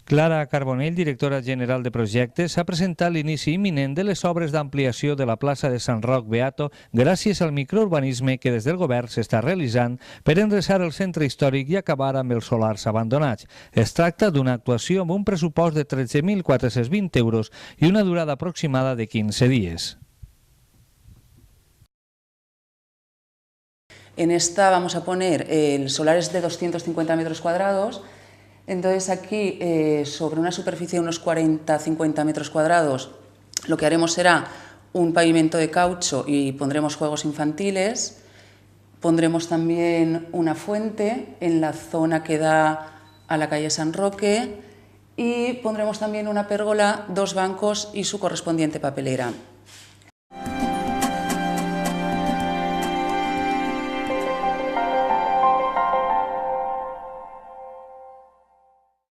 Clara Carbonell, directora general de projectes, ha presentat l'inici imminent de les obres d'ampliació de la plaça de Sant Roc Beato gràcies al microurbanisme que des del govern s'està realitzant per endreçar el centre històric i acabar amb els solars abandonats. Es tracta d'una actuació amb un pressupost de 13.420 euros i una durada aproximada de 15 dies. En esta vamos a poner el solar es de 250 metros cuadrados. Entonces aquí, sobre una superficie de unos 40-50 metros cuadrados, lo que haremos será un pavimento de caucho y pondremos juegos infantiles. Pondremos también una fuente en la zona que da a la calle San Roque y pondremos también una pérgola, 2 bancos y su correspondiente papelera.